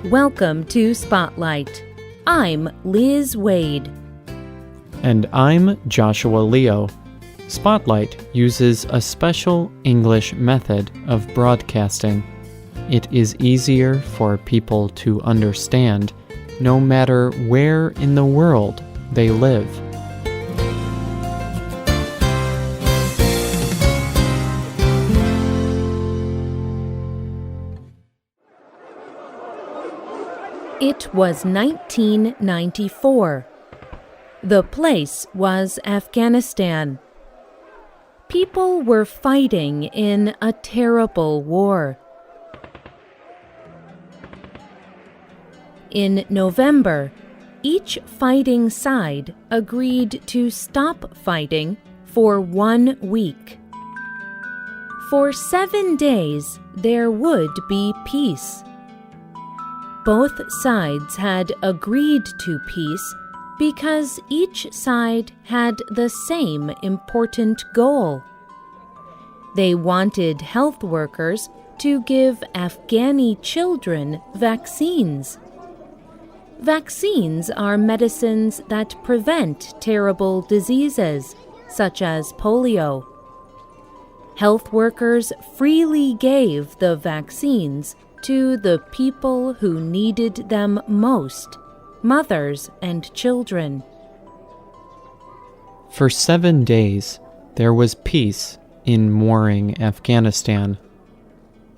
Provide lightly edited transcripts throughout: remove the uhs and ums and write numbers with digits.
Welcome to Spotlight. I'm Liz Waid. And I'm Joshua Leo. Spotlight uses a special English method of broadcasting. It is easier for people to understand, no matter where in the world they live. It was 1994. The place was Afghanistan. People were fighting in a terrible war. In November, each fighting side agreed to stop fighting for 1 week. For 7 days, there would be peace. Both sides had agreed to peace because each side had the same important goal. They wanted health workers to give Afghani children vaccines. Vaccines are medicines that prevent terrible diseases, such as polio. Health workers freely gave the vaccines to the people who needed them most, mothers and children. For 7 days, there was peace in warring Afghanistan.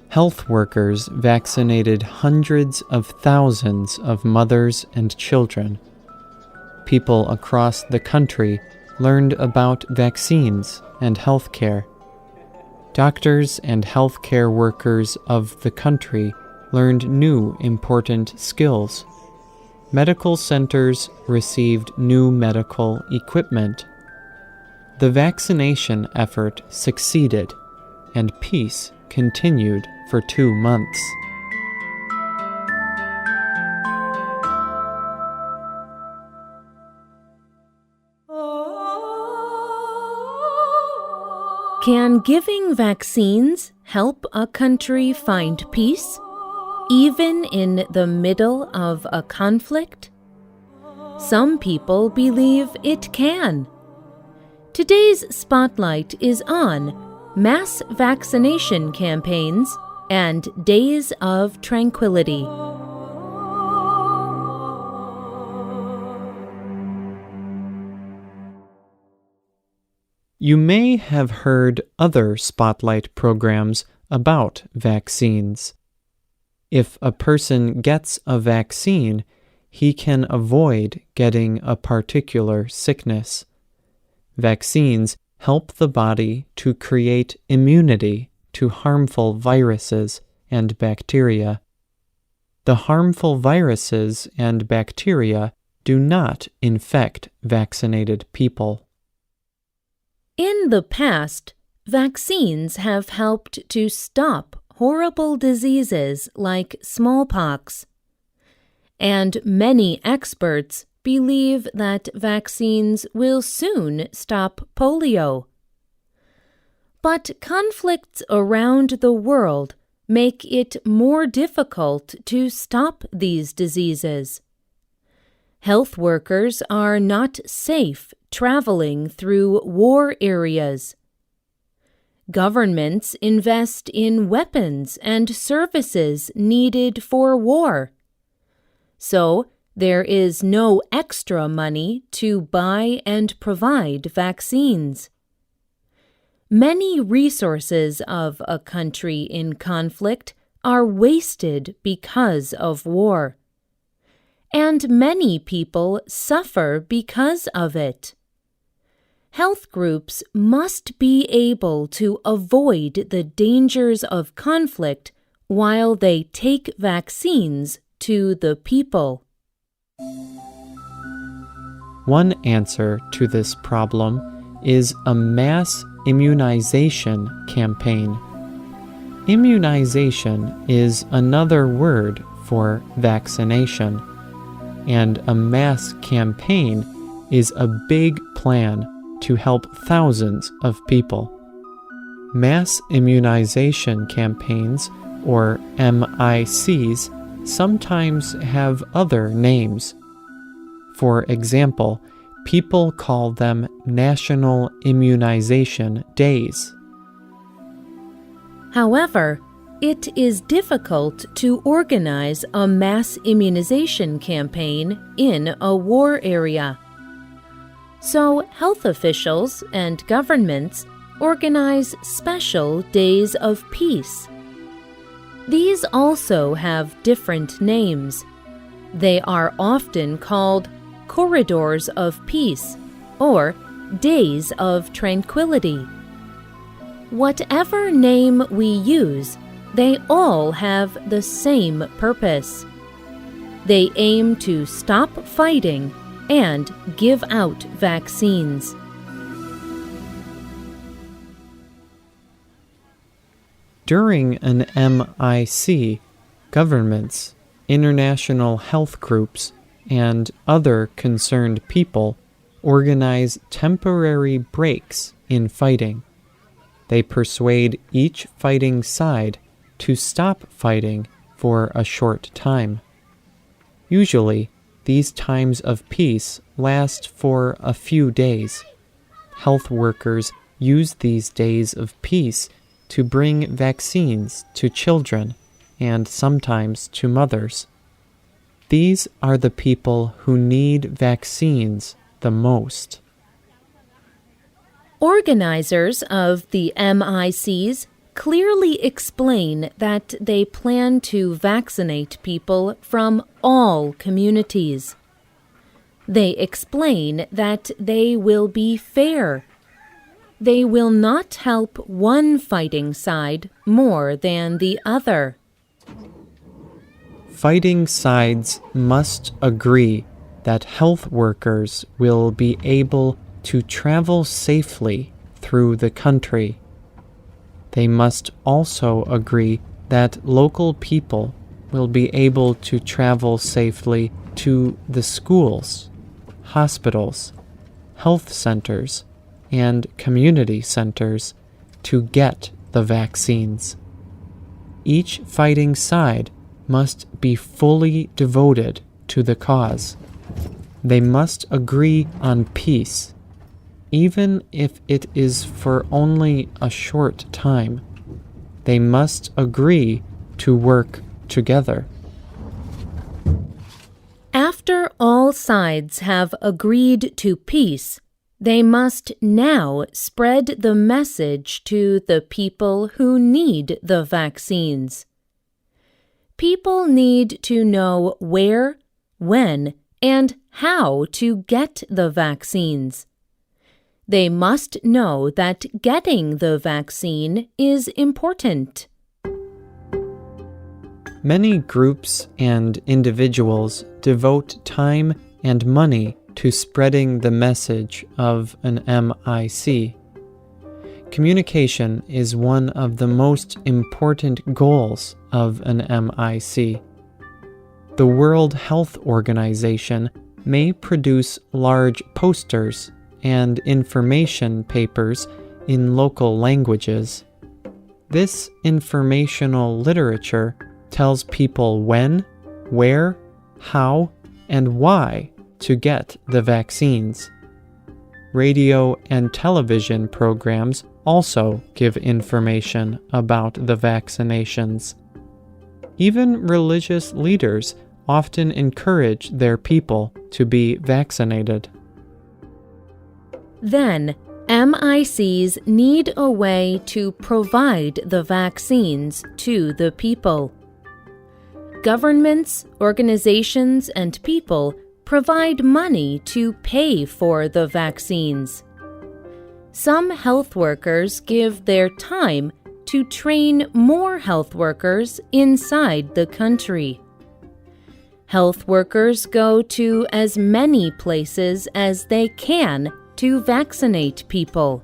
Health workers vaccinated hundreds of thousands of mothers and children. People across the country learned about vaccines and health care. Doctors and healthcare workers of the country learned new important skills. Medical centers received new medical equipment. The vaccination effort succeeded, and peace continued for 2 months. Can giving vaccines help a country find peace, even in the middle of a conflict? Some people believe it can. Today's spotlight is on mass vaccination campaigns and days of tranquility. You may have heard other Spotlight programs about vaccines. If a person gets a vaccine, he can avoid getting a particular sickness. Vaccines help the body to create immunity to harmful viruses and bacteria. The harmful viruses and bacteria do not infect vaccinated people. In the past, vaccines have helped to stop horrible diseases like smallpox. And many experts believe that vaccines will soon stop polio. But conflicts around the world make it more difficult to stop these diseases. Health workers are not safe traveling through war areas. Governments invest in weapons and services needed for war. So, there is no extra money to buy and provide vaccines. Many resources of a country in conflict are wasted because of war. And many people suffer because of it. Health groups must be able to avoid the dangers of conflict while they take vaccines to the people. One answer to this problem is a mass immunization campaign. Immunization is another word for vaccination, and a mass campaign is a big plan to help thousands of people. Mass Immunization Campaigns, or MICs, sometimes have other names. For example, people call them National Immunization Days. However, it is difficult to organize a mass immunization campaign in a war area. So, health officials and governments organize special days of peace. These also have different names. They are often called corridors of peace or days of tranquility. Whatever name we use, they all have the same purpose. They aim to stop fighting and give out vaccines. During an MIC, governments, international health groups, and other concerned people organize temporary breaks in fighting. They persuade each fighting side to stop fighting for a short time. Usually, these times of peace last for a few days. Health workers use these days of peace to bring vaccines to children and sometimes to mothers. These are the people who need vaccines the most. Organizers of the MICs clearly explain that they plan to vaccinate people from all communities. They explain that they will be fair. They will not help one fighting side more than the other. Fighting sides must agree that health workers will be able to travel safely through the country. They must also agree that local people will be able to travel safely to the schools, hospitals, health centers, and community centers to get the vaccines. Each fighting side must be fully devoted to the cause. They must agree on peace, even if it is for only a short time. They must agree to work together. After all sides have agreed to peace, they must now spread the message to the people who need the vaccines. People need to know where, when, and how to get the vaccines. They must know that getting the vaccine is important. Many groups and individuals devote time and money to spreading the message of an MIC. Communication is one of the most important goals of an MIC. The World Health Organization may produce large posters and information papers in local languages. This informational literature tells people when, where, how, and why to get the vaccines. Radio and television programs also give information about the vaccinations. Even religious leaders often encourage their people to be vaccinated. Then, MICs need a way to provide the vaccines to the people. Governments, organizations, and people provide money to pay for the vaccines. Some health workers give their time to train more health workers inside the country. Health workers go to as many places as they can to vaccinate people.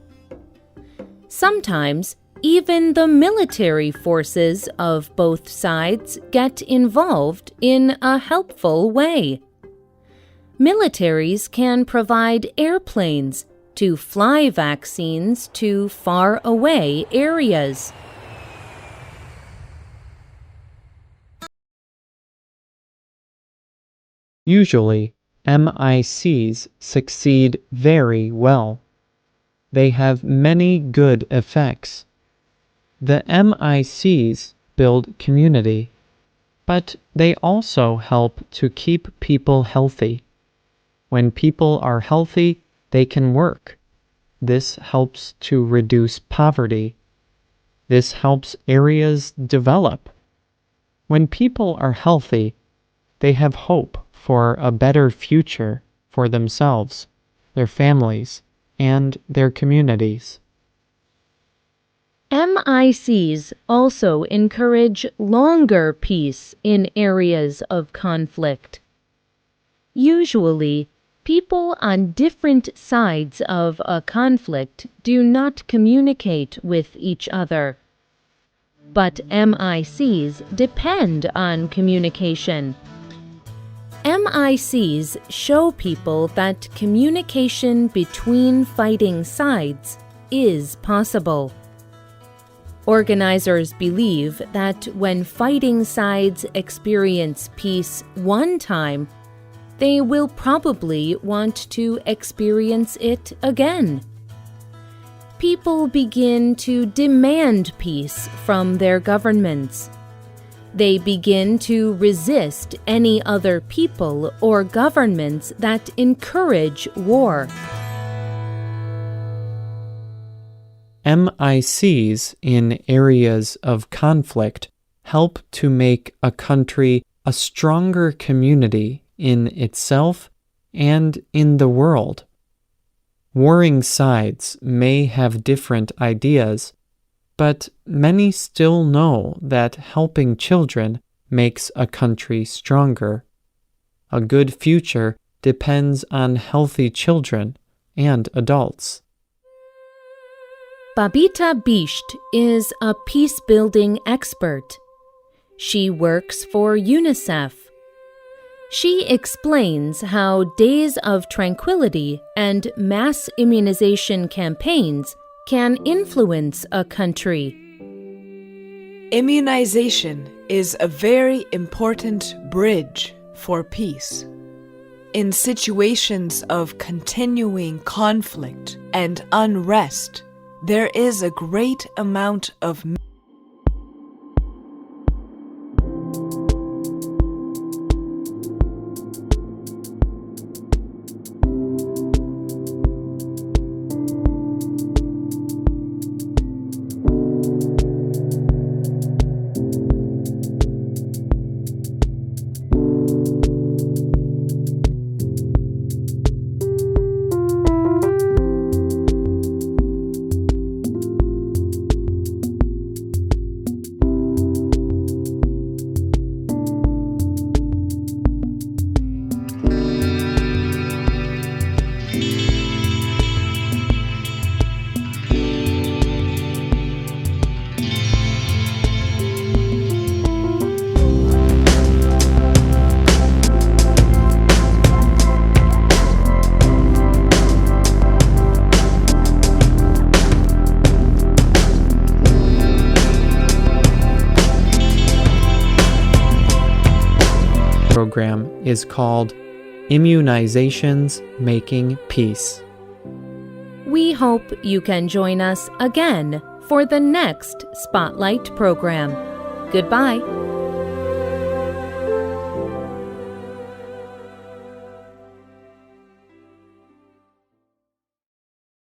Sometimes, even the military forces of both sides get involved in a helpful way. Militaries can provide airplanes to fly vaccines to far-away areas. Usually, MICs succeed very well. They have many good effects. The MICs build community, but they also help to keep people healthy. When people are healthy, they can work. This helps to reduce poverty. This helps areas develop. When people are healthy, they have hope for a better future for themselves, their families, and their communities. MICs also encourage longer peace in areas of conflict. Usually, people on different sides of a conflict do not communicate with each other. But MICs depend on communication. MICs show people that communication between fighting sides is possible. Organizers believe that when fighting sides experience peace one time, they will probably want to experience it again. People begin to demand peace from their governments. They begin to resist any other people or governments that encourage war. MICs in areas of conflict help to make a country a stronger community in itself and in the world. Warring sides may have different ideas, but many still know that helping children makes a country stronger. A good future depends on healthy children and adults. Babita Bisht is a peace-building expert. She works for UNICEF. She explains how days of tranquility and mass immunization campaigns can influence a country. Immunization is a very important bridge for peace. In situations of continuing conflict and unrest, there is a great amount of program is called Immunizations Making Peace. We hope you can join us again for the next Spotlight program. Goodbye.